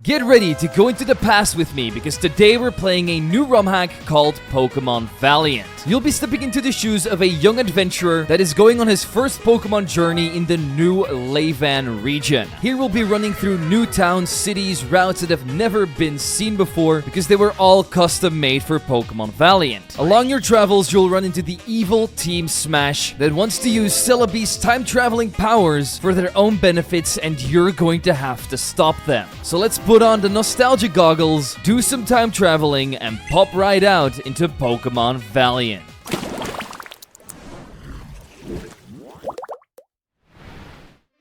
Get ready to go into the past with me because today we're playing a new ROM hack called Pokemon Valiant. You'll be stepping into the shoes of a young adventurer that is going on his first Pokemon journey in the new Lavan region. Here we'll be running through new towns, cities, routes that have never been seen before because they were all custom made for Pokemon Valiant. Along your travels, you'll run into the evil Team Smash that wants to use Celebi's time-traveling powers for their own benefits, and you're going to have to stop them. So let's put on the nostalgia goggles, do some time traveling, and pop right out into Pokemon Valiant.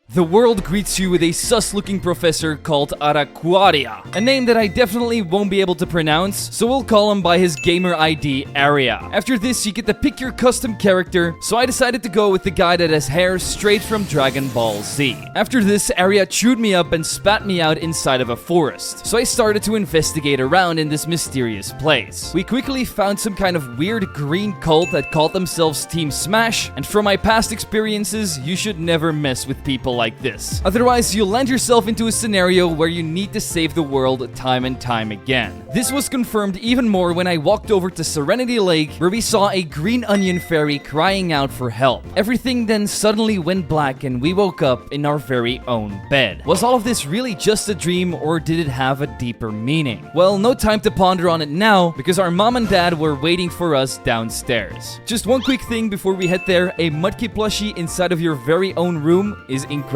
The world greets you with a sus-looking professor called Araquaria, a name that I definitely won't be able to pronounce, so we'll call him by his gamer ID, Aria. After this, you get to pick your custom character, so I decided to go with the guy that has hair straight from Dragon Ball Z. After this, Aria chewed me up and spat me out inside of a forest, so I started to investigate around in this mysterious place. We quickly found some kind of weird green cult that called themselves Team Smash, and from my past experiences, you should never mess with people like this. Otherwise, you'll land yourself into a scenario where you need to save the world time and time again. This was confirmed even more when I walked over to Serenity Lake, where we saw a green onion fairy crying out for help. Everything then suddenly went black and we woke up in our very own bed. Was all of this really just a dream, or did it have a deeper meaning? Well, no time to ponder on it now because our mom and dad were waiting for us downstairs. Just one quick thing before we head there: a Mudkip plushie inside of your very own room is incredibly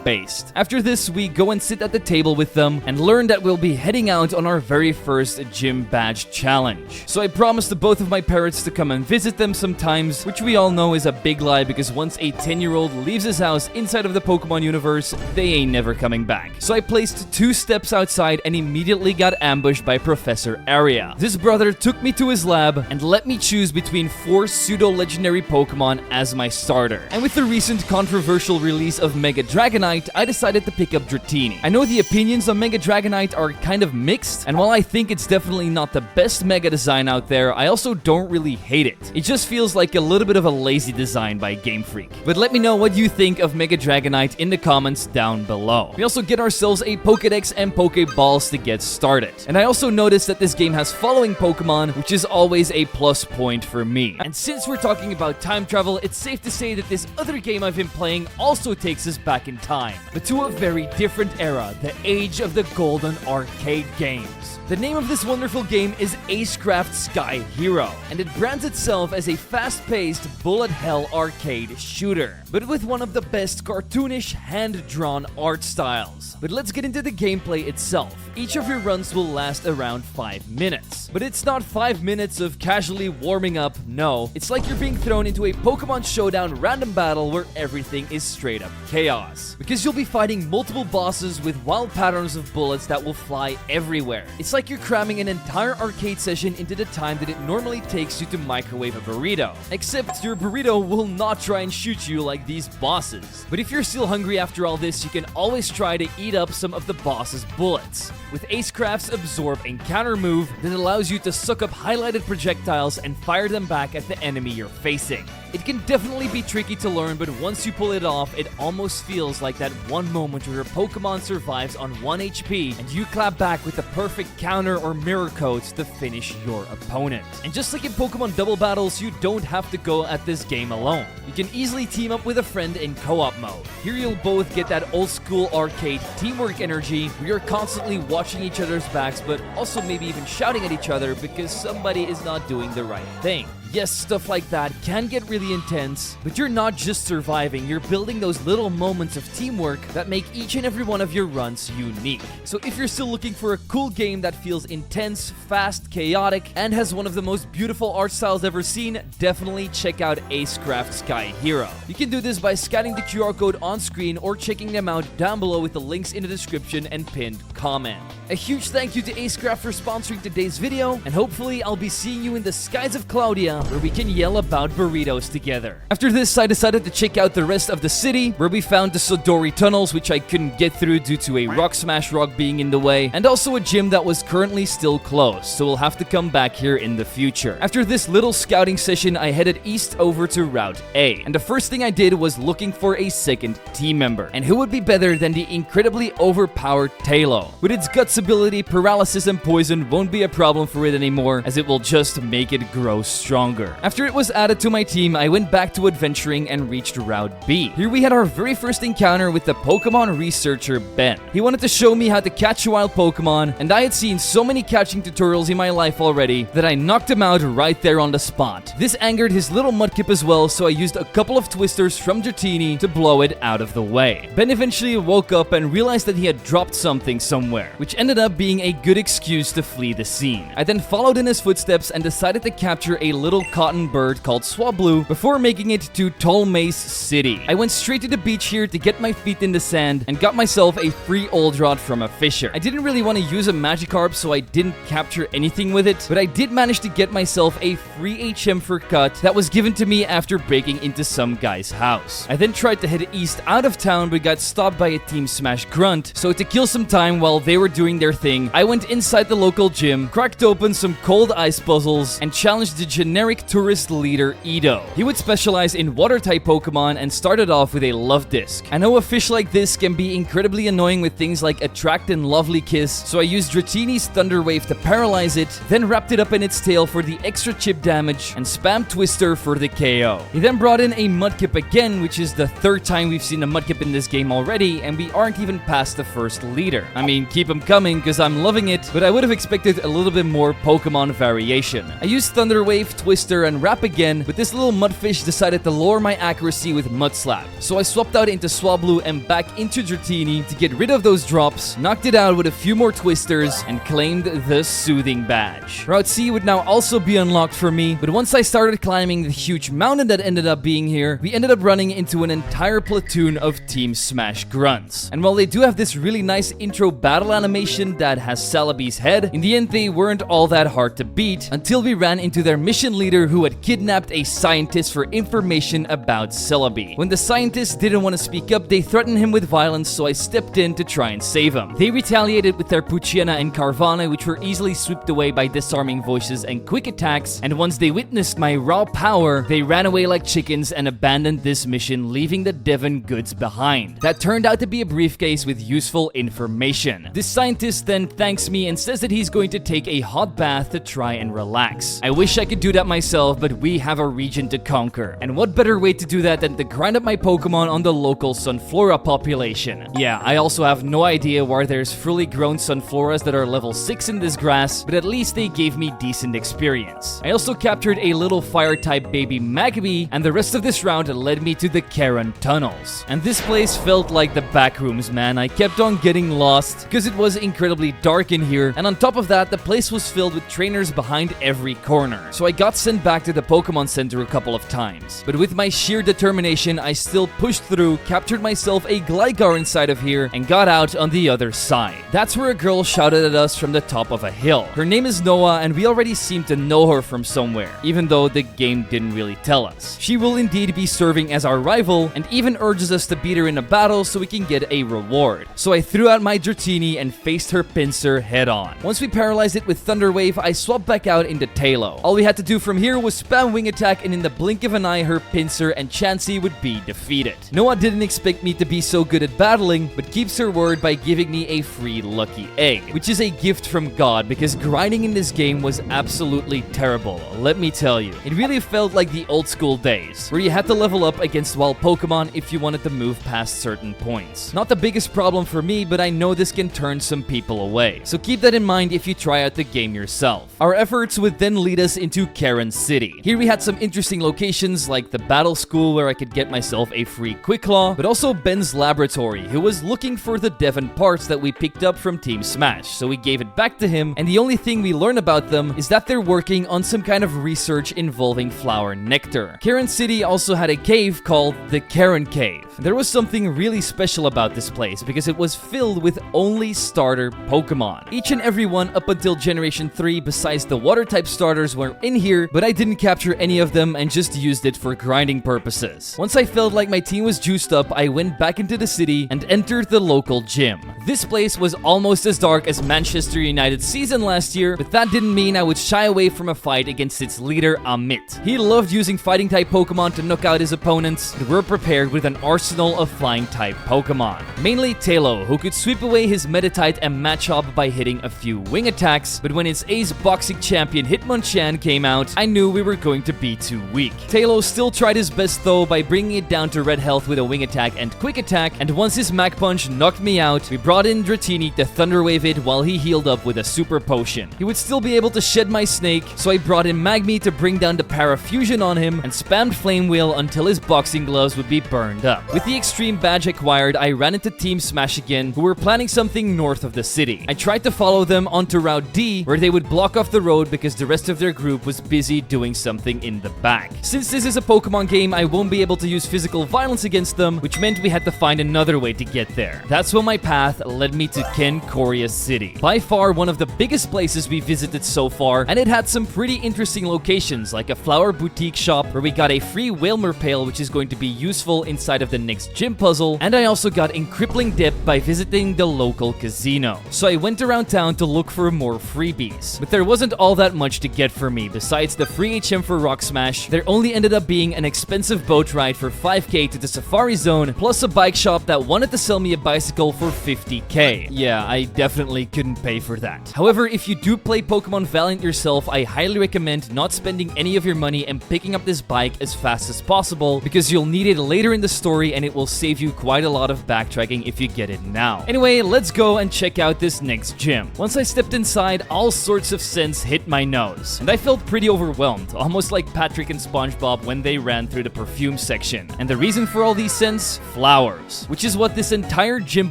based. After this, we go and sit at the table with them and learn that we'll be heading out on our very first gym badge challenge. So I promised to both of my parents to come and visit them sometimes, which we all know is a big lie because once a 10-year-old leaves his house inside of the Pokemon universe, they ain't never coming back. So I placed 2 steps outside and immediately got ambushed by Professor Aria. This brother took me to his lab and let me choose between 4 pseudo-legendary Pokemon as my starter. And with the recent controversial release of Mega Dragonite, I decided to pick up Dratini. I know the opinions on Mega Dragonite are kind of mixed, and while I think it's definitely not the best Mega design out there, I also don't really hate it. It just feels like a little bit of a lazy design by Game Freak. But let me know what you think of Mega Dragonite in the comments down below. We also get ourselves a Pokédex and Pokéballs to get started. And I also noticed that this game has following Pokemon, which is always a plus point for me. And since we're talking about time travel, it's safe to say that this other game I've been playing also takes us back in time, but to a very different era, the age of the golden arcade games. The name of this wonderful game is Acecraft Sky Hero, and it brands itself as a fast-paced bullet hell arcade shooter, but with one of the best cartoonish hand-drawn art styles. But let's get into the gameplay itself. Each of your runs will last around 5 minutes, but it's not 5 minutes of casually warming up, no. It's like you're being thrown into a Pokemon Showdown random battle where everything is straight up chaos, because you'll be fighting multiple bosses with wild patterns of bullets that will fly everywhere. It's like you're cramming an entire arcade session into the time that it normally takes you to microwave a burrito. Except your burrito will not try and shoot you like these bosses. But if you're still hungry after all this, you can always try to eat up some of the boss's bullets, with Acecraft's Absorb and Counter move that allows you to suck up highlighted projectiles and fire them back at the enemy you're facing. It can definitely be tricky to learn, but once you pull it off, it almost feels like that one moment where your Pokemon survives on 1 HP and you clap back with the perfect counter or mirror codes to finish your opponent. And just like in Pokemon Double Battles, you don't have to go at this game alone. You can easily team up with a friend in co-op mode. Here you'll both get that old school arcade teamwork energy where you're constantly watching each other's backs, but also maybe even shouting at each other because somebody is not doing the right thing. Yes, stuff like that can get really intense, but you're not just surviving, you're building those little moments of teamwork that make each and every one of your runs unique. So if you're still looking for a cool game that feels intense, fast, chaotic, and has one of the most beautiful art styles ever seen, definitely check out Acecraft Sky Hero. You can do this by scanning the QR code on screen or checking them out down below with the links in the description and pinned comment. A huge thank you to Acecraft for sponsoring today's video, and hopefully I'll be seeing you in the skies of Claudia arena where we can yell about burritos together. After this, I decided to check out the rest of the city, where we found the Sodori tunnels, which I couldn't get through due to a rock smash rock being in the way, and also a gym that was currently still closed, so we'll have to come back here in the future. After this little scouting session, I headed east over to Route A, and the first thing I did was looking for a second team member. And who would be better than the incredibly overpowered Talo? With its guts ability, paralysis and poison won't be a problem for it anymore, as it will just make it grow stronger. After it was added to my team, I went back to adventuring and reached Route B. Here we had our very first encounter with the Pokemon researcher Ben. He wanted to show me how to catch wild Pokemon, and I had seen so many catching tutorials in my life already that I knocked him out right there on the spot. This angered his little Mudkip as well, so I used a couple of twisters from Dratini to blow it out of the way. Ben eventually woke up and realized that he had dropped something somewhere, which ended up being a good excuse to flee the scene. I then followed in his footsteps and decided to capture a little cotton bird called Swablu before making it to Tolmace City. I went straight to the beach here to get my feet in the sand and got myself a free old rod from a fisher. I didn't really want to use a Magikarp, so I didn't capture anything with it, but I did manage to get myself a free HM for cut that was given to me after breaking into some guy's house. I then tried to head east out of town but got stopped by a Team Smash grunt, so to kill some time while they were doing their thing, I went inside the local gym, cracked open some cold ice puzzles, and challenged the generic tourist leader Edo. He would specialize in water-type Pokemon and started off with a Love Disc. I know a fish like this can be incredibly annoying with things like Attract and Lovely Kiss, so I used Dratini's Thunder Wave to paralyze it, then wrapped it up in its tail for the extra chip damage, and spammed Twister for the KO. He then brought in a Mudkip again, which is the third time we've seen a Mudkip in this game already, and we aren't even past the first leader. I mean, keep him coming, because I'm loving it, but I would have expected a little bit more Pokemon variation. I used Thunder Wave, Twister, and Wrap again, but this little Mudfish decided to lower my accuracy with Mud Slap. So I swapped out into Swablu and back into Dratini to get rid of those drops, knocked it out with a few more Twisters, and claimed the Soothing Badge. Route C would now also be unlocked for me, but once I started climbing the huge mountain that ended up being here, we ended up running into an entire platoon of Team Smash grunts. And while they do have this really nice intro battle animation that has Celebi's head, in the end they weren't all that hard to beat until we ran into their mission leader who had kidnapped a scientist for information about Celebi. When the scientist didn't want to speak up, they threatened him with violence, so I stepped in to try and save him. They retaliated with their Poochyena and Carvanha, which were easily swept away by disarming voices and quick attacks, and once they witnessed my raw power, they ran away like chickens and abandoned this mission, leaving the Devon goods behind. That turned out to be a briefcase with useful information. This scientist then thanks me and says that he's going to take a hot bath to try and relax. I wish I could do that myself, but we have a region to conquer. And what better way to do that than to grind up my Pokemon on the local Sunflora population? Yeah, I also have no idea why there's fully grown Sunfloras that are level 6 in this grass, but at least they gave me decent experience. I also captured a little fire-type baby Magby, and the rest of this round led me to the Karen tunnels. And this place felt like the back rooms, man. I kept on getting lost because it was incredibly dark in here, and on top of that, the place was filled with trainers behind every corner. So I got sent back to the Pokemon Center a couple of times. But with my sheer determination, I still pushed through, captured myself a Gligar inside of here, and got out on the other side. That's where a girl shouted at us from the top of a hill. Her name is Noah, and we already seem to know her from somewhere, even though the game didn't really tell us. She will indeed be serving as our rival, and even urges us to beat her in a battle so we can get a reward. So I threw out my Dratini and faced her Pinsir head on. Once we paralyzed it with Thunder Wave, I swapped back out into Talo. All we had to do from here was spam Wing Attack, and in the blink of an eye, her Pinsir and Chansey would be defeated. Noah didn't expect me to be so good at battling, but keeps her word by giving me a free Lucky Egg, which is a gift from God because grinding in this game was absolutely terrible, let me tell you. It really felt like the old school days, where you had to level up against wild Pokemon if you wanted to move past certain points. Not the biggest problem for me, but I know this can turn some people away, so keep that in mind if you try out the game yourself. Our efforts would then lead us into Karen City. Here we had some interesting locations like the Battle School where I could get myself a free Quick Claw, but also Ben's laboratory, who was looking for the Devon parts that we picked up from Team Smash, so we gave it back to him, and the only thing we learn about them is that they're working on some kind of research involving flower nectar. Karen City also had a cave called the Karen Cave. There was something really special about this place because it was filled with only starter Pokemon. Each and every one up until Generation 3 besides the water type starters were in here but I didn't capture any of them and just used it for grinding purposes. Once I felt like my team was juiced up, I went back into the city and entered the local gym. This place was almost as dark as Manchester United's season last year, but that didn't mean I would shy away from a fight against its leader, Amit. He loved using fighting type Pokemon to knock out his opponents, and we're prepared with an arsenal of flying type Pokemon. Mainly Tailo, who could sweep away his Meditite and Machop by hitting a few wing attacks, but when its ace boxing champion Hitmonchan came out, I knew we were going to be too weak. Tailo still tried his best though by bringing it down to red health with a wing attack and quick attack, and once his Mach Punch knocked me out, we brought in Dratini to Thunder Wave it while he healed up with a super potion. He would still be able to shed my snake, so I brought in Magmi to bring down the Parafusion on him and spammed Flame Wheel until his boxing gloves would be burned up. With the extreme badge acquired, I ran into Team Smash again, who were planning something north of the city. I tried to follow them onto Route D, where they would block off the road because the rest of their group was busy doing something in the back. Since this is a Pokemon game, I won't be able to use physical violence against them, which meant we had to find another way to get there. That's when my path led me to Ken Korea City. By far one of the biggest places we visited so far, and it had some pretty interesting locations like a flower boutique shop where we got a free Whalmer Pail which is going to be useful inside of the next gym puzzle, and I also got in crippling debt by visiting the local casino. So I went around town to look for more freebies, but there wasn't all that much to get for me. Besides the free HM for Rock Smash, there only ended up being an expensive boat ride for 5k to the Safari Zone, plus a bike shop that wanted to sell me a bicycle for 50k. Yeah, I definitely couldn't pay for that. However, if you do play Pokemon Valiant yourself, I highly recommend not spending any of your money and picking up this bike as fast as possible, because you'll need it later in the story and it will save you quite a lot of backtracking if you get it now. Anyway, let's go and check out this next gym. Once I stepped inside, all sorts of scents hit my nose, and I felt pretty overwhelmed, almost like Patrick and SpongeBob when they ran through the perfume section. And the reason for all these scents? Flowers, which is what this entire gym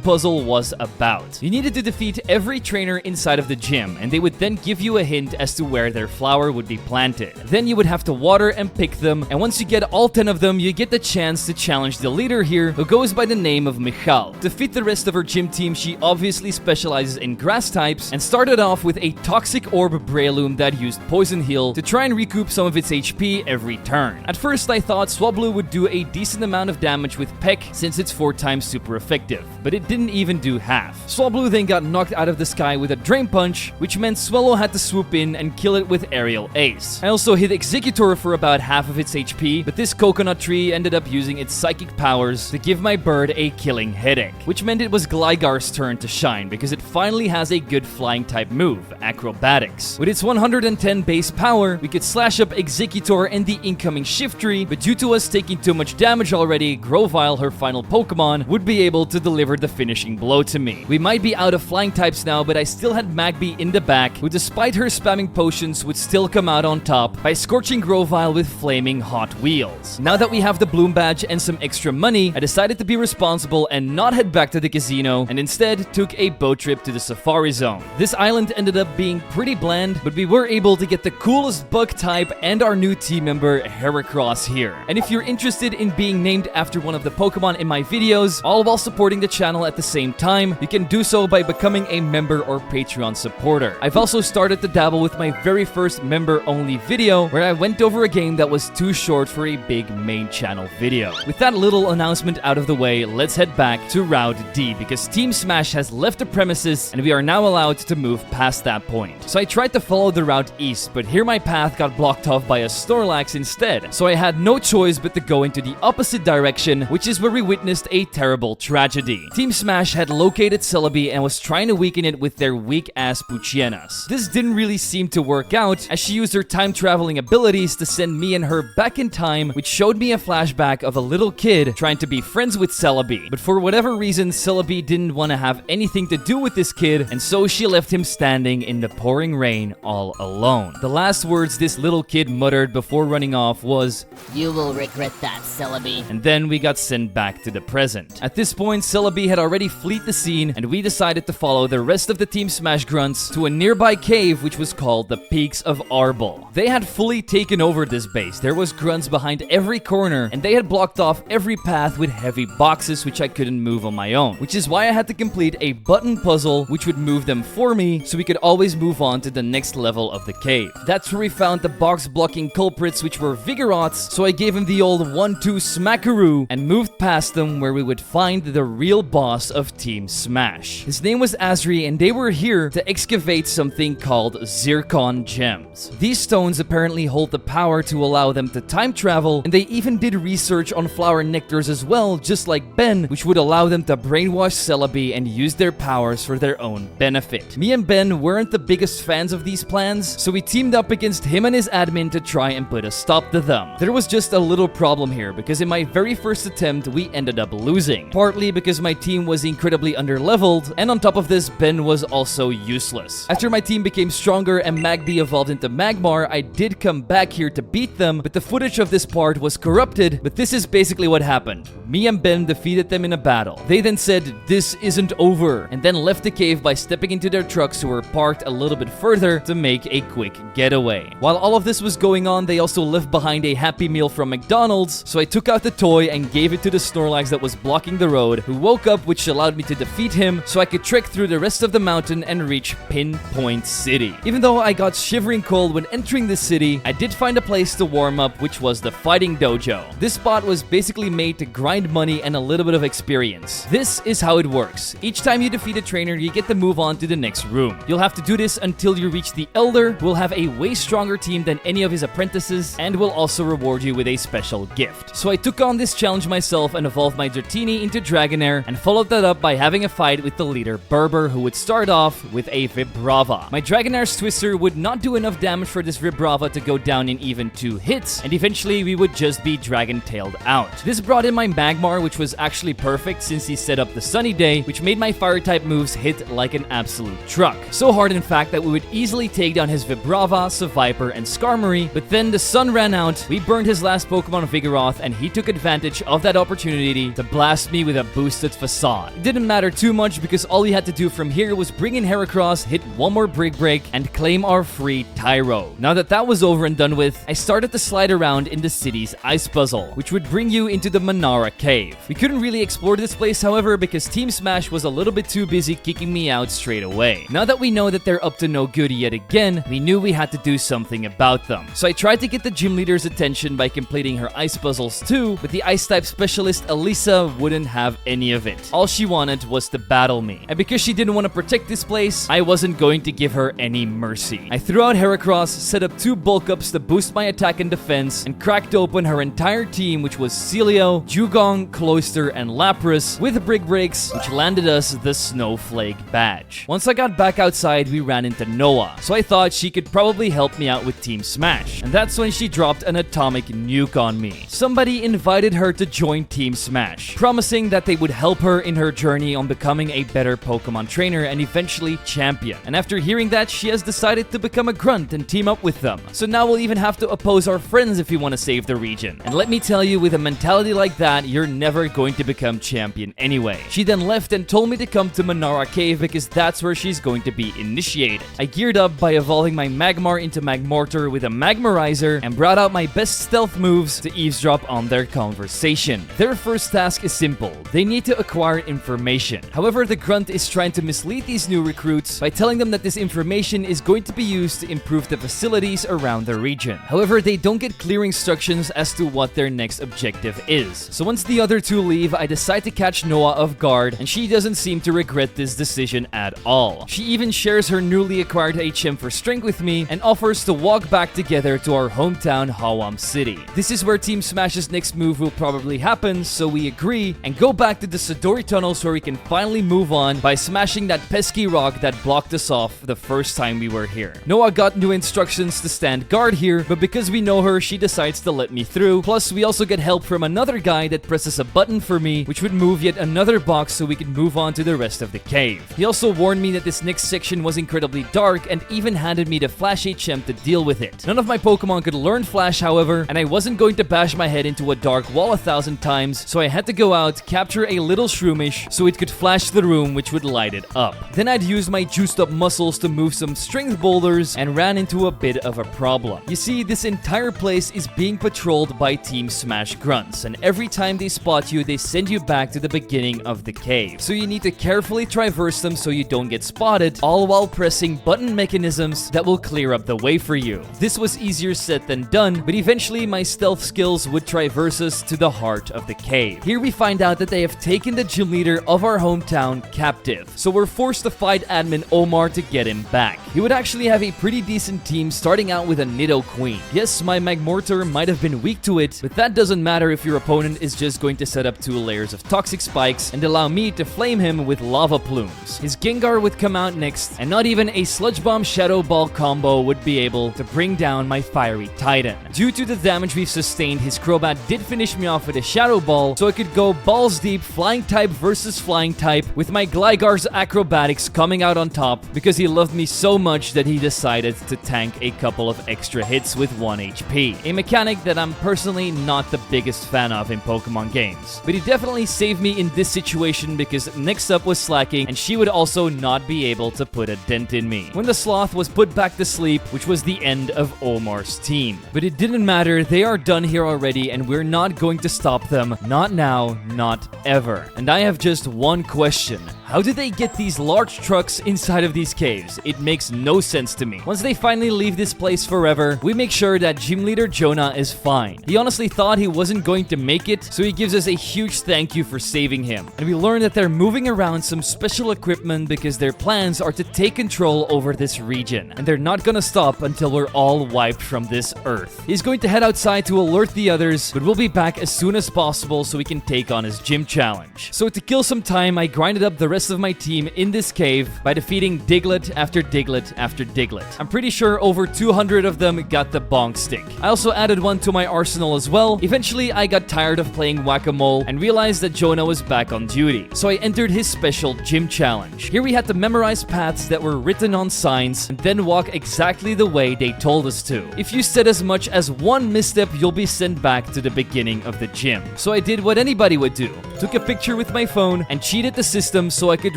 puzzle was about. You needed to defeat every trainer inside of the gym, and they would then give you a hint as to where their flower would be planted. Then you would have to water and pick them, and once you get all 10 of them, you get the chance to challenge the leader here, who goes by the name of Michal. To defeat the rest of her gym team, she obviously specializes in grass types, and started off with a toxic orb Breloom that used Poison Heal to try and recoup some of its HP every turn. At first I thought Swablu would do a decent amount of damage with Peck since it's 4 times super effective, but it didn't even do half. Swablu then got knocked out of the sky with a Drain Punch, which meant Swellow had to swoop in and kill it with Aerial Ace. I also hit Executor for about half of its HP, but this coconut tree ended up using its psychic powers to give my bird a killing headache, which meant it was Gligar's turn to shine because it finally has a good flying type move, Acrobatics. With its 110 base power, we could slash up Executor and the incoming Shiftry, but due to us taking too much damage already, Grovyle, her final Pokemon, would be able to deliver the finishing blow to me. We might be out of flying types now, but I still had Magby in the back, who despite her spamming potions would still come out on top by scorching Grovyle with flaming Hot Wheels. Now that we have the Bloom Badge and some extra money, I decided to be responsible and not head back to the casino, and instead took a boat trip to the Safari Zone. This island ended up being pretty bland, but we were able to get the coolest bug type and our new team member Heracross here. And if you're interested in being named after one of the Pokemon in my videos, all while supporting the channel at the same time, you can do so by becoming a member or Patreon supporter. I've also started to dabble with my very first member-only video, where I went over a game that was too short for a big main channel video. With that little announcement out of the way, let's head back to Route D, because Team Smash has left the premises and we are now allowed to move past that point. So I tried to follow the route east, but here my path got blocked off by a Snorlax instead, so I had no choice but to go into the opposite direction, which is where we witnessed a terrible tragedy. Team Smash had located Celebi and was trying to weaken it with their weak-ass Puchienas. This didn't really seem to work out, as she used her time-traveling abilities to send me and her back in time, which showed me a flashback of a little kid trying to be friends with Celebi. But for whatever reason, Celebi didn't want to have anything to do with this kid, and so she left him standing in the pouring rain all alone. The last words this little kid muttered before running off was, "You will regret that, Celebi." And then we got sent back to the present. At this point, Celebi had already fled the scene, and we decided to follow the rest of the Team Smash grunts to a nearby cave which was called the Peaks of Arbol. They had fully taken over this base. There was grunts behind every corner, and they had blocked off every path with heavy boxes which I couldn't move on my own, which is why I had to complete a button puzzle which would move them for me so we could always move on to the next level of the cave. That's where we found found the box-blocking culprits, which were Vigoroths, so I gave him the old 1-2 smackaroo and moved past them where we would find the real boss of Team Smash. His name was Azri, and they were here to excavate something called zircon gems. These stones apparently hold the power to allow them to time travel, and they even did research on flower nectars as well, just like Ben, which would allow them to brainwash Celebi and use their powers for their own benefit. Me and Ben weren't the biggest fans of these plans, so we teamed up against him and his admin to try and put a stop to them. There was just a little problem here, because in my very first attempt, we ended up losing. Partly because my team was incredibly underleveled, and on top of this, Ben was also useless. After my team became stronger and Magby evolved into Magmar, I did come back here to beat them, but the footage of this part was corrupted, but this is basically what happened. Me and Ben defeated them in a battle. They then said, "This isn't over," and then left the cave by stepping into their trucks who were parked a little bit further to make a quick getaway. While all of this was going on, they also left behind a Happy Meal from McDonald's, so I took out the toy and gave it to the Snorlax that was blocking the road, who woke up, which allowed me to defeat him, so I could trek through the rest of the mountain and reach Pinpoint City. Even though I got shivering cold when entering the city, I did find a place to warm up, which was the Fighting Dojo. This spot was basically made to grind money and a little bit of experience. This is how it works. Each time you defeat a trainer, you get to move on to the next room. You'll have to do this until you reach the Elder, who will have a way stronger team than any of his apprentices, and will also reward you with a special gift. So I took on this challenge myself and evolved my Dratini into Dragonair, and followed that up by having a fight with the leader Berber, who would start off with a Vibrava. My Dragonair's Twister would not do enough damage for this Vibrava to go down in even 2 hits, and eventually we would just be Dragon-tailed out. This brought in my Magmar, which was actually perfect since he set up the Sunny Day, which made my Fire-type moves hit like an absolute truck. So hard, in fact, that we would easily take down his Vibrava, Seviper, and Skarmory, but then the sun ran out, we burned his last Pokemon Vigoroth, and he took advantage of that opportunity to blast me with a boosted Facade. It didn't matter too much because all we had to do from here was bring in Heracross, hit one more Brick Break, and claim our free Tyro. Now that that was over and done with, I started to slide around in the city's ice puzzle, which would bring you into the Manara Cave. We couldn't really explore this place, however, because Team Smash was a little bit too busy kicking me out straight away. Now that we know that they're up to no good yet again, we knew we had to do something about them. So I tried to get the gym leader's attention by completing her ice puzzles too, but the ice-type specialist Elisa wouldn't have any of it. All she wanted was to battle me. And because she didn't want to protect this place, I wasn't going to give her any mercy. I threw out Heracross, set up 2 bulk ups to boost my attack and defense, and cracked open her entire team, which was Celio, Jugong, Cloyster, and Lapras, with Brick Breaks, which landed us the Snowflake badge. Once I got back outside, we ran into Noah, so I thought she could probably help me out with Team Smash, and that's when she dropped an atomic nuke on me. Somebody invited her to join Team Smash, promising that they would help her in her journey on becoming a better Pokemon trainer and eventually champion. And after hearing that, she has decided to become a grunt and team up with them. So now we'll even have to oppose our friends if we want to save the region. And let me tell you, with a mentality like that, you're never going to become champion anyway. She then left and told me to come to Manara Cave because that's where she's going to be initiated. I geared up by evolving my Magmar into Magmortar with a Magmarizer and brought out my best stealth moves to eavesdrop on their conversation. Their first task is simple. They need to acquire information. However, the grunt is trying to mislead these new recruits by telling them that this information is going to be used to improve the facilities around the region. However, they don't get clear instructions as to what their next objective is. So once the other two leave, I decide to catch Noah off guard, and she doesn't seem to regret this decision at all. She even shares her newly acquired HM for strength with me and offers to walk back together to our hometown Hawam City. This is where Team Smash's next move will probably happen, so we agree and go back to the Sidori tunnels where we can finally move on by smashing that pesky rock that blocked us off the first time we were here. Noah got new instructions to stand guard here, but because we know her, she decides to let me through. Plus, we also get help from another guy that presses a button for me, which would move yet another box so we could move on to the rest of the cave. He also warned me that this next section was incredibly dark and even handed me the Flash HM to deal with it. None of my Pokemon could learn Flash, however, and I wasn't going to bash my head into a dark wall 1,000 times, so I had to go out, capture a little Shroomish so it could flash the room, which would light it up. Then I'd use my juiced up muscles to move some strength boulders and ran into a bit of a problem. You see, this entire place is being patrolled by Team Smash grunts, and every time they spot you, they send you back to the beginning of the cave. So you need to carefully traverse them so you don't get spotted, all while pressing button mechanisms that will clear up the way for for you. This was easier said than done, but eventually my stealth skills would traverse us to the heart of the cave. Here we find out that they have taken the gym leader of our hometown captive, so we're forced to fight admin Omar to get him back. He would actually have a pretty decent team starting out with a Nido Queen. Yes, my Magmortar might have been weak to it, but that doesn't matter if your opponent is just going to set up 2 layers of toxic spikes and allow me to flame him with lava plumes. His Gengar would come out next, and not even a Sludge Bomb Shadow Ball combo would be able to bring down my Fiery Titan. Due to the damage we've sustained, his Crobat did finish me off with a Shadow Ball, so I could go balls deep Flying type versus Flying type with my Gligar's acrobatics coming out on top because he loved me so much that he decided to tank a couple of extra hits with 1 HP. A mechanic that I'm personally not the biggest fan of in Pokemon games. But he definitely saved me in this situation because next up was Slacking, and she would also not be able to put a dent in me. When the Sloth was put back to sleep, which was the end of Omar's team. But it didn't matter, they are done here already and we're not going to stop them. Not now, not ever. And I have just one question. How did they get these large trucks inside of these caves? It makes no sense to me. Once they finally leave this place forever, we make sure that Gym Leader Jonah is fine. He honestly thought he wasn't going to make it, so he gives us a huge thank you for saving him. And we learn that they're moving around some special equipment because their plans are to take control over this region. And they're not gonna stop until we're all wiped from this earth. He's going to head outside to alert the others, but we'll be back as soon as possible so we can take on his gym challenge. So to kill some time, I grinded up the rest of my team in this cave by defeating Diglett after Diglett after Diglett. I'm pretty sure over 200 of them got the bonk stick. I also added one to my arsenal as well. Eventually, I got tired of playing whack-a-mole and realized that Jonah was back on duty. So I entered his special gym challenge. Here we had to memorize paths that were written on signs and then walk exactly the way they told us to. If you said as much as one misstep, you'll be sent back to the beginning of the gym. So I did what anybody would do. Took a picture with my phone and cheated the system so I could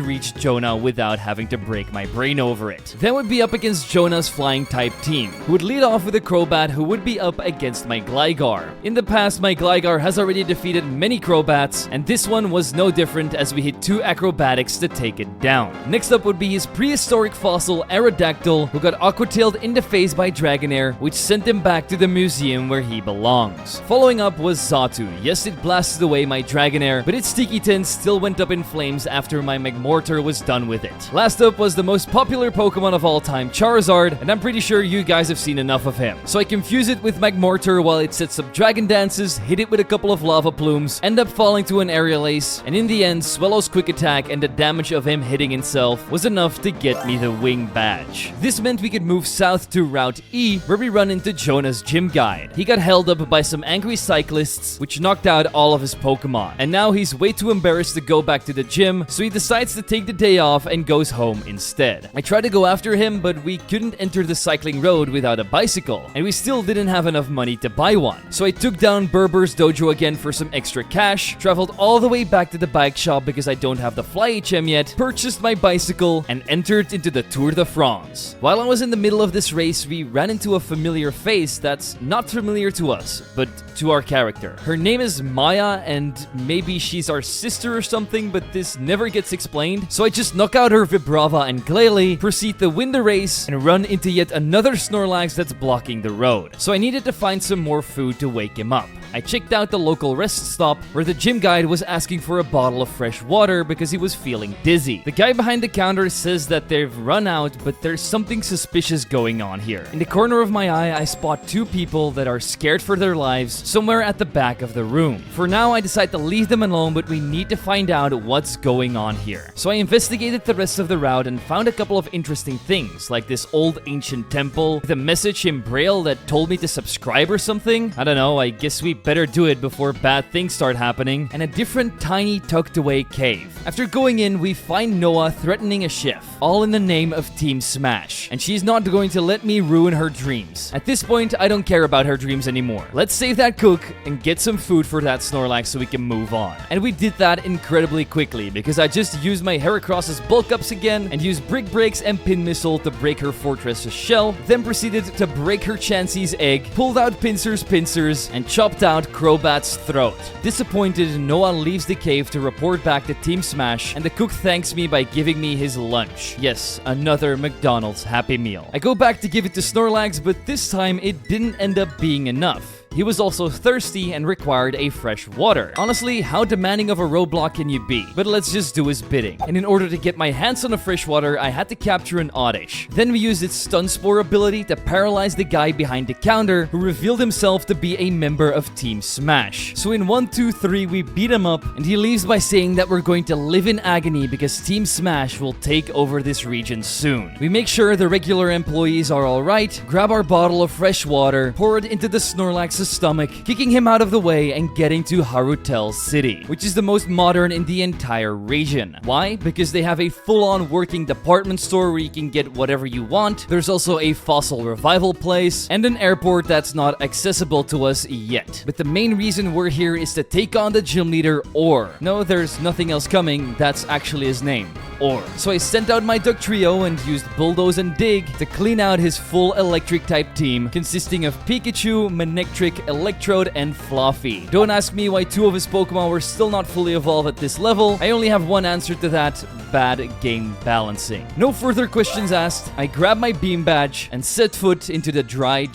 reach Jonah without having to break my brain over it. Then would be up against Jonah's flying type team, who would lead off with a Crobat who would be up against my Gligar. In the past, my Gligar has already defeated many Crobats, and this one was no different as we hit 2 acrobatics to take it down. Next up would be his prehistoric fossil Aerodactyl, who got aquatailed in the face by Dragonair, which sent him back to the museum where he belongs. Following up was Xatu. Yes, it blasted away my Dragonair, but its sticky tint still went up in flames after my Magmortar was done with it. Last up was the most popular Pokemon of all time, Charizard, and I'm pretty sure you guys have seen enough of him. So I confuse it with Magmortar while it sets up Dragon Dances, hit it with a couple of lava plumes, end up falling to an Aerial Ace, and in the end, Swellow's quick attack and the damage of him hitting himself was enough to get me the wing badge. This meant we could move south to Route E, where we run into Jonah's gym guide. He got held up by some angry cyclists, which knocked out all of his Pokemon, and now he's way too embarrassed to go back to the gym, so he decides to take the day off and goes home instead. I tried to go after him, but we couldn't enter the cycling road without a bicycle, and we still didn't have enough money to buy one. So I took down Berber's dojo again for some extra cash, traveled all the way back to the bike shop because I don't have the Fly HM yet, purchased my bicycle, and entered into the Tour de France. While I was in the middle of this race, we ran into a familiar face that's not familiar to us, but to our character. Her name is Maya, and maybe she's our sister or something, but this never gets explained. So I just knock out her Vibrava and Glalie, proceed to win the race, and run into yet another Snorlax that's blocking the road. So I needed to find some more food to wake him up. I checked out the local rest stop where the gym guide was asking for a bottle of fresh water because he was feeling dizzy. The guy behind the counter says that they've run out, but there's something suspicious going on here. In the corner of my eye, I spot 2 people that are scared for their lives somewhere at the back of the room. For now, I decide to leave them alone, but we need to find out what's going on here. So I investigated the rest of the route and found a couple of interesting things, like this old ancient temple with a message in Braille that told me to subscribe or something. I don't know, I guess we better do it before bad things start happening, and a different tiny tucked away cave. After going in, we find Noah threatening a chef, all in the name of Team Smash, and she's not going to let me ruin her dreams. At this point, I don't care about her dreams anymore. Let's save that cook and get some food for that Snorlax so we can move on. And we did that incredibly quickly because I just used my Heracross's bulk ups again and used Brick Breaks and Pin Missile to break her fortress's shell, then proceeded to break her Chansey's egg, pulled out Pincers, and chopped out Crobat's throat. Disappointed, Noah leaves the cave to report back to Team Smash, and the cook thanks me by giving me his lunch. Yes, another McDonald's Happy Meal. I go back to give it to Snorlax, but this time it didn't end up being enough. He was also thirsty and required a fresh water. Honestly, how demanding of a roadblock can you be? But let's just do his bidding. And in order to get my hands on a fresh water, I had to capture an Oddish. Then we used its Stun Spore ability to paralyze the guy behind the counter, who revealed himself to be a member of Team Smash. So in 1, 2, 3, we beat him up, and he leaves by saying that we're going to live in agony because Team Smash will take over this region soon. We make sure the regular employees are alright, grab our bottle of fresh water, pour it into the Snorlax's stomach, kicking him out of the way and getting to Harutel City, which is the most modern in the entire region. Why? Because they have a full-on working department store where you can get whatever you want. There's also a fossil revival place and an airport that's not accessible to us yet. But the main reason we're here is to take on the gym leader, Or. No, there's nothing else coming. That's actually his name, Or. So I sent out my Duck Trio and used Bulldoze and Dig to clean out his full electric type team consisting of Pikachu, Manectric, Electrode, and Fluffy. Don't ask me why 2 of his Pokemon were still not fully evolved at this level. I only have one answer to that: bad game balancing. No further questions asked, I grabbed my beam badge and set foot into the dry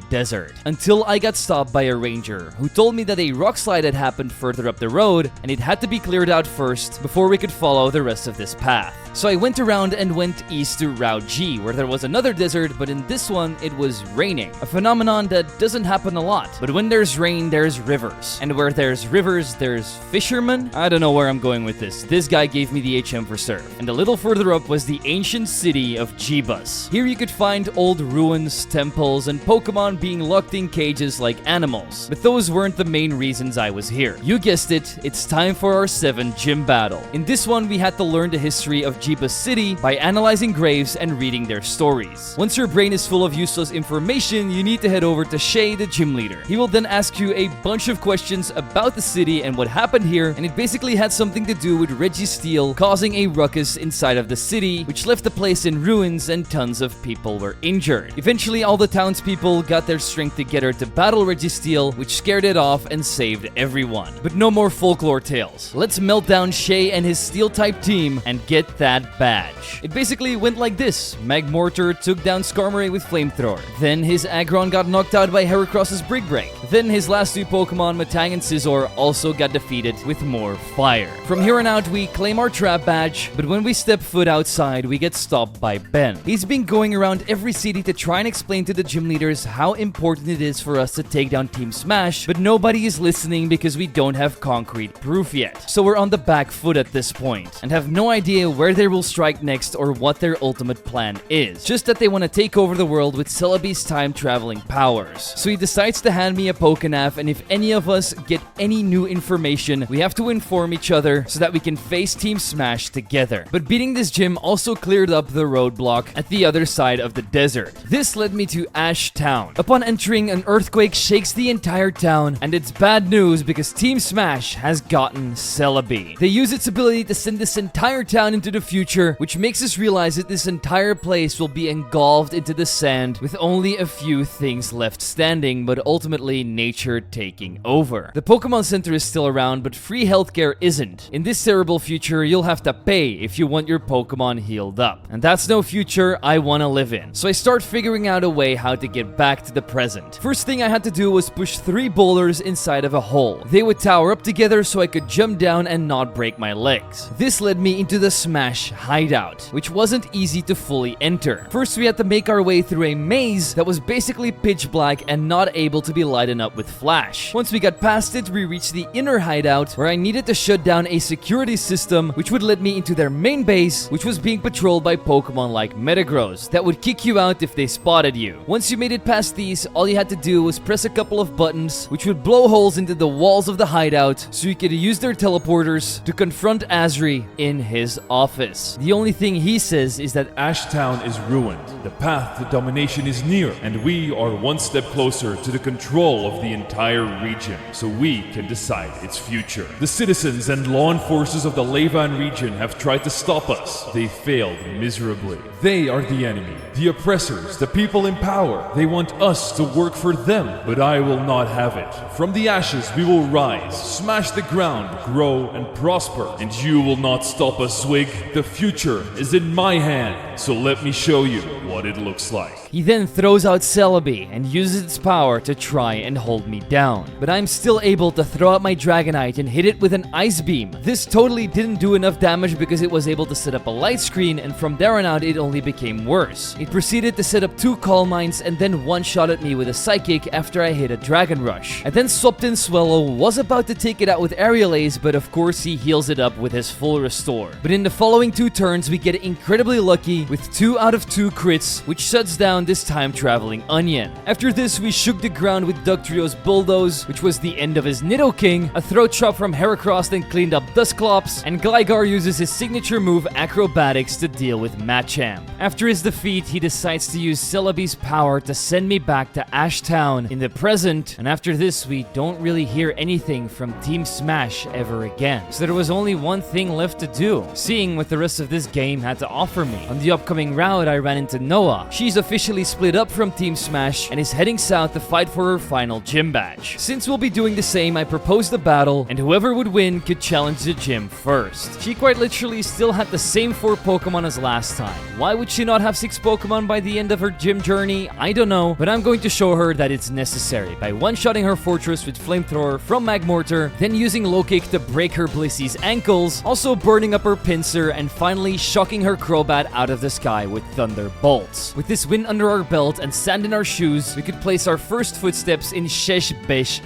desert. Until I got stopped by a ranger who told me that a rock slide had happened further up the road and it had to be cleared out first before we could follow the rest of this path. So I went around and went east to Route G, where there was another desert, but in this one, it was raining. A phenomenon that doesn't happen a lot. But when there's rain, there's rivers. And where there's rivers, there's fishermen? I don't know where I'm going with this. This guy gave me the HM for Surf. And a little further up was the ancient city of Jibas. Here you could find old ruins, temples, and Pokemon being locked in cages like animals. But those weren't the main reasons I was here. You guessed it, it's time for our 7th gym battle. In this one, we had to learn the history of Jibas City by analyzing graves and reading their stories. Once your brain is full of useless information, you need to head over to Shay, the gym leader. He will then ask you a bunch of questions about the city and what happened here, and it basically had something to do with Registeel causing a ruckus inside of the city, which left the place in ruins and tons of people were injured. Eventually, all the townspeople got their strength together to battle Registeel, which scared it off and saved everyone. But no more folklore tales. Let's melt down Shay and his steel-type team and get that badge. It basically went like this. Magmortar took down Skarmory with Flamethrower. Then his Aggron got knocked out by Heracross's Brick Break. Then his last 2 Pokemon, Matang and Scizor, also got defeated with more fire. From here on out, we claim our trap badge, but when we step foot outside, we get stopped by Ben. He's been going around every city to try and explain to the gym leaders how important it is for us to take down Team Smash, but nobody is listening because we don't have concrete proof yet. So we're on the back foot at this point, and have no idea where they will strike next or what their ultimate plan is. Just that they want to take over the world with Celebi's time-traveling powers. So he decides to hand me a Pokénav, and if any of us get any new information, we have to inform each other so that we can face Team Smash together. But beating this gym also cleared up the roadblock at the other side of the desert. This led me to Ash Town. Upon entering, an earthquake shakes the entire town, and it's bad news because Team Smash has gotten Celebi. They use its ability to send this entire town into the future, which makes us realize that this entire place will be engulfed into the sand with only a few things left standing, but ultimately nature taking over. The Pokemon Center is still around, but free healthcare isn't. In this terrible future, you'll have to pay if you want your Pokemon healed up. And that's no future I want to live in. So I start figuring out a way how to get back to the present. First thing I had to do was push 3 boulders inside of a hole. They would tower up together so I could jump down and not break my legs. This led me into the Smash hideout, which wasn't easy to fully enter. First, we had to make our way through a maze that was basically pitch black and not able to be lighted up with flash. Once we got past it, we reached the inner hideout where I needed to shut down a security system which would let me into their main base, which was being patrolled by Pokemon like Metagross that would kick you out if they spotted you. Once you made it past these, all you had to do was press a couple of buttons which would blow holes into the walls of the hideout so you could use their teleporters to confront Asri in his office. The only thing he says is that Ash Town is ruined. The path to domination is near, and we are one step closer to the control of the entire region, so we can decide its future. The citizens and law enforcers of the Lavan region have tried to stop us. They failed miserably. They are the enemy, the oppressors, the people in power. They want us to work for them, but I will not have it. From the ashes we will rise, smash the ground, grow and prosper, and you will not stop us, Zwig. The future is in my hand, so let me show you what it looks like. He then throws out Celebi and uses its power to try and hold me down. But I'm still able to throw out my Dragonite and hit it with an Ice Beam. This totally didn't do enough damage because it was able to set up a light screen, and from there on out it only became worse. It proceeded to set up 2 Calm Minds and then one-shot at me with a Psychic after I hit a Dragon Rush. I then swapped in Swellow, was about to take it out with Aerial Ace, but of course he heals it up with his full restore. But in the following 2 turns we get incredibly lucky with 2 out of 2 crits, which shuts down this time-traveling Onion. After this, we shook the ground with Dugtrio's Bulldoze, which was the end of his Nidoking. A Throat Chop from Heracross then cleaned up Dusclops, and Gligar uses his signature move Acrobatics to deal with Machamp. After his defeat, he decides to use Celebi's power to send me back to Ash Town in the present, and after this, we don't really hear anything from Team Smash ever again. So there was only one thing left to do, seeing what the rest of this game had to offer me. On the upcoming route, I ran into Noah. She's officially split up from Team Smash and is heading south to fight for her final gym badge. Since we'll be doing the same, I proposed a battle, and whoever would win could challenge the gym first. She quite literally still had the same 4 Pokemon as last time. Why would she not have 6 Pokemon by the end of her gym journey? I don't know, but I'm going to show her that it's necessary by one-shotting her fortress with Flamethrower from Magmortar, then using Low Kick to break her Blissey's ankles, also burning up her Pinsir, and finally shocking her Crobat out of the sky with Thunderbolts. With this win under our belt and sand in our shoes, we could place our first footsteps in Shesh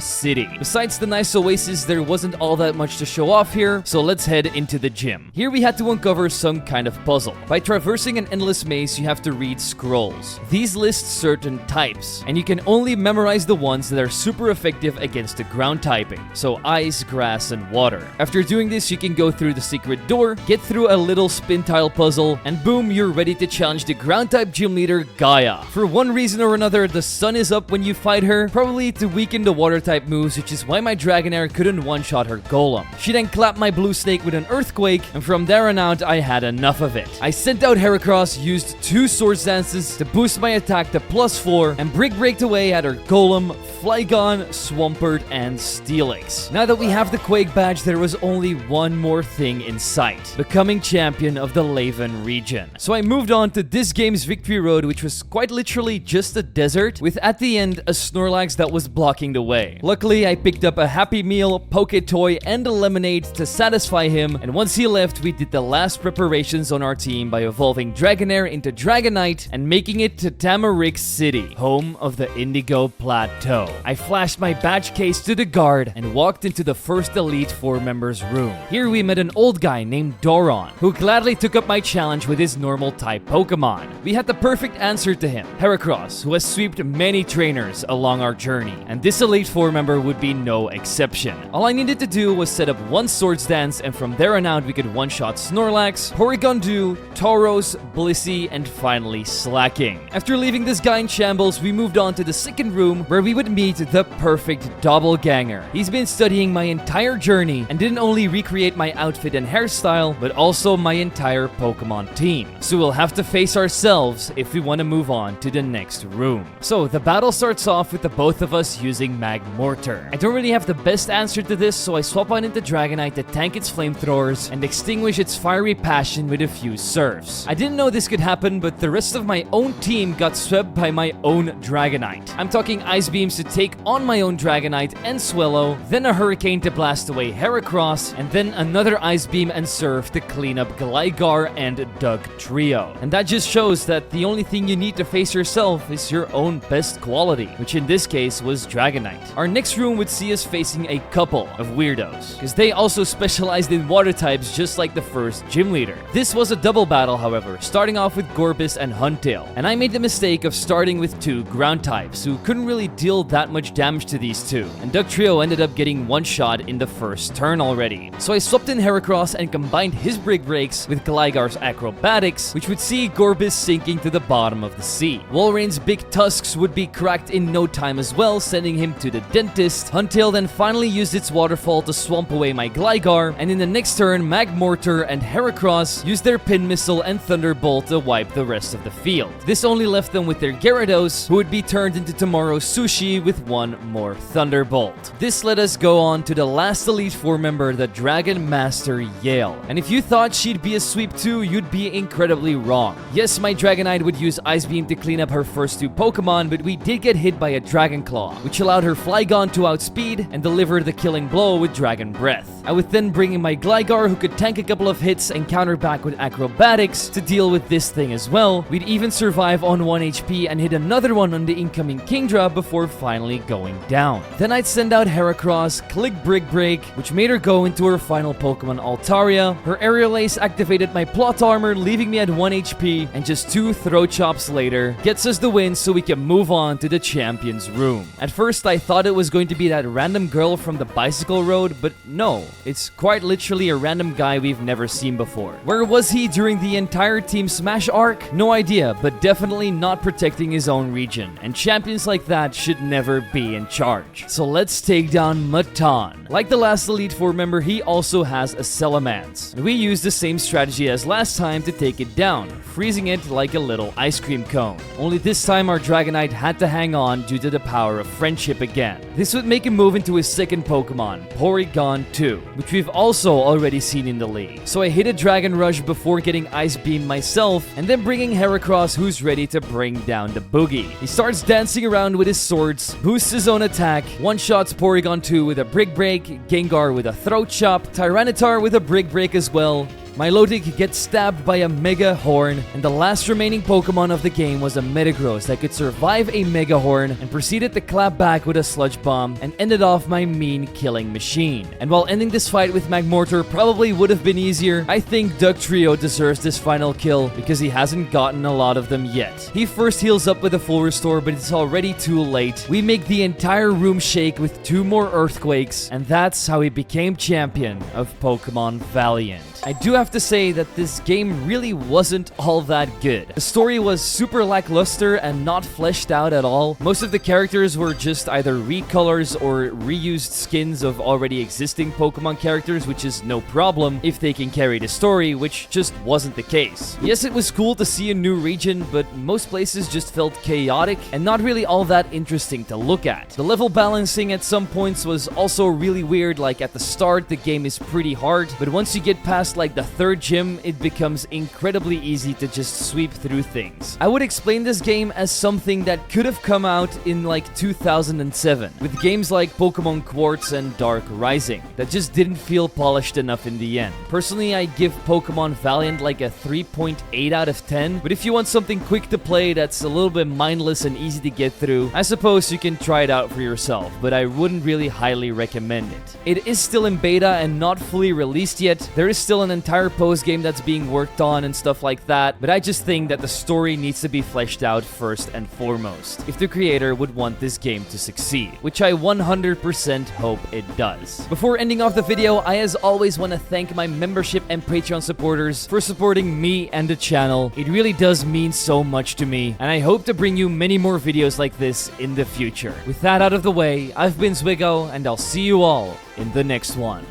City. Besides the nice oasis, there wasn't all that much to show off here, so let's head into the gym. Here we had to uncover some kind of puzzle. By traversing an endless maze, you have to read scrolls. These list certain types, and you can only memorize the ones that are super effective against the ground typing, so ice, grass, and water. After doing this, you can go through the secret door, get through a little spin tile puzzle, and boom, you're ready to challenge the ground type gym leader Gaia. For one reason or another, the sun is up when you fight her, probably to weaken the water type moves, which is why my Dragonair couldn't one-shot her Golem. She then clapped my Blue Snake with an Earthquake, and from there on out, I had enough of it. I sent out Heracross, used 2 Swords Dances to boost my attack to +4, and Brick Breaked away at her Golem, Flygon, Swampert, and Steelix. Now that we have the Quake badge, there was only one more thing in sight: becoming champion of the Lavan region. So I moved on to this game's victory road, which was quite literally just a desert, with at the end a Snorlax that was blocking the way. Luckily, I picked up a Happy Meal, Poke Toy, and a lemonade to satisfy him, and once he left, we did the last preparations on our team by evolving Dragonair into Dragonite and making it to Tamarick City, home of the Indigo Plateau. I flashed my badge case to the guard and walked into the first Elite Four members' room. Here we met an old guy named Doron, who gladly took up my challenge with his normal type Pokemon. We had the perfect answer to him: Heracross, who has swept many trainers along our journey, and this Elite Four member would be no exception. All I needed to do was set up 1 Swords Dance, and from there on out we could one-shot Snorlax, Porygon-Du, Tauros, Blissey, and finally Slacking. After leaving this guy in shambles, we moved on to the second room, where we would meet the perfect doppelganger. He's been studying my entire journey and didn't only recreate my outfit and hairstyle, but also my entire Pokemon team. So we'll have to face ourselves if we want to move on to the next room. So the battle starts off with the both of us using Magmortar. I don't really have the best answer to this, so I swap on into Dragonite to tank its flamethrowers and extinguish its fiery passion with a few surfs. I didn't know this could happen, but the rest of my own team got swept by my own Dragonite. I'm talking Ice Beams to take on my own Dragonite and Swellow, then a Hurricane to blast away Heracross, and then another Ice Beam and Surf to clean up Gligar and Dugtrio. And that just shows that the only thing you need to face yourself is your own best quality, which in this case was Dragonite. Our next room would see us facing a couple of weirdos, because they also specialized in water types just like the first gym leader. This was a double battle, however, starting starting off with Gorbis and Huntail, and I made the mistake of starting with 2 ground types who couldn't really deal that much damage to these 2, and Dugtrio ended up getting one shot in the first turn already. So I swapped in Heracross and combined his Brick Breaks with Gligar's Acrobatics, which would see Gorbis sinking to the bottom of the sea. Walreign's big tusks would be cracked in no time as well, sending him to the dentist. Huntail then finally used its waterfall to swamp away my Gligar, and in the next turn, Magmortar and Heracross used their Pin Missile and Thunderbolt to wipe the rest of the field. This only left them with their Gyarados, who would be turned into tomorrow's sushi with one more Thunderbolt. This let us go on to the last Elite Four member, the Dragon Master Yale. And if you thought she'd be a sweep too, you'd be incredibly wrong. Yes, my Dragonite would use Ice Beam to clean up her first 2 Pokemon, but we did get hit by a Dragon Claw, which allowed her Flygon to outspeed and deliver the killing blow with Dragon Breath. I would then bring in my Gligar, who could tank a couple of hits and counter back with Acrobatics to deal with this thing as well. We'd even survive on 1 HP and hit another one on the incoming Kingdra before finally going down. Then I'd send out Heracross, click Brick Break, which made her go into her final Pokemon Altaria. Her Aerial Ace activated my Plot Armor, leaving me at 1 HP, and just 2 Throat Chops later gets us the win so we can move on to the Champion's Room. At first I thought it was going to be that random girl from the bicycle road, but no, it's quite literally a random guy we've never seen before. Where was he during the entire Team Smash arc? No idea, but definitely not protecting his own region, and champions like that should never be in charge. So let's take down Matan. Like the last Elite Four member, he also has a Salamence, and we used the same strategy as last time to take it down, freezing it like a little ice cream cone. Only this time our Dragonite had to hang on due to the power of friendship again. This would make him move into his second Pokemon, Porygon 2, which we've also already seen in the league. So I hit a Dragon Rush before getting Ice Beam myself, and then bringing Heracross, who's ready to bring down the boogie. He starts dancing around with his swords, boosts his own attack, one-shots Porygon 2 with a Brick Break, Gengar with a Throat Chop, Tyranitar with a Brick Break as well. Milotic gets stabbed by a Mega Horn, and the last remaining Pokemon of the game was a Metagross that could survive a Mega Horn and proceeded to clap back with a Sludge Bomb and ended off my mean killing machine. And while ending this fight with Magmortar probably would have been easier, I think Dugtrio deserves this final kill because he hasn't gotten a lot of them yet. He first heals up with a full restore, but it's already too late. We make the entire room shake with 2 more Earthquakes, and that's how he became champion of Pokemon Valiant. I do have to say that this game really wasn't all that good. The story was super lackluster and not fleshed out at all. Most of the characters were just either recolors or reused skins of already existing Pokemon characters, which is no problem if they can carry the story, which just wasn't the case. Yes, it was cool to see a new region, but most places just felt chaotic and not really all that interesting to look at. The level balancing at some points was also really weird, like at the start the game is pretty hard, but once you get past like the 3rd gym, it becomes incredibly easy to just sweep through things. I would explain this game as something that could have come out in like 2007, with games like Pokemon Quartz and Dark Rising, that just didn't feel polished enough in the end. Personally, I give Pokemon Valiant like a 3.8 out of 10, but if you want something quick to play that's a little bit mindless and easy to get through, I suppose you can try it out for yourself, but I wouldn't really highly recommend it. It is still in beta and not fully released yet. There is still an entire post-game that's being worked on and stuff like that, but I just think that the story needs to be fleshed out first and foremost if the creator would want this game to succeed, which I 100% hope it does. Before ending off the video, I as always want to thank my membership and Patreon supporters for supporting me and the channel. It really does mean so much to me, and I hope to bring you many more videos like this in the future. With that out of the way, I've been Zwiggo, and I'll see you all in the next one.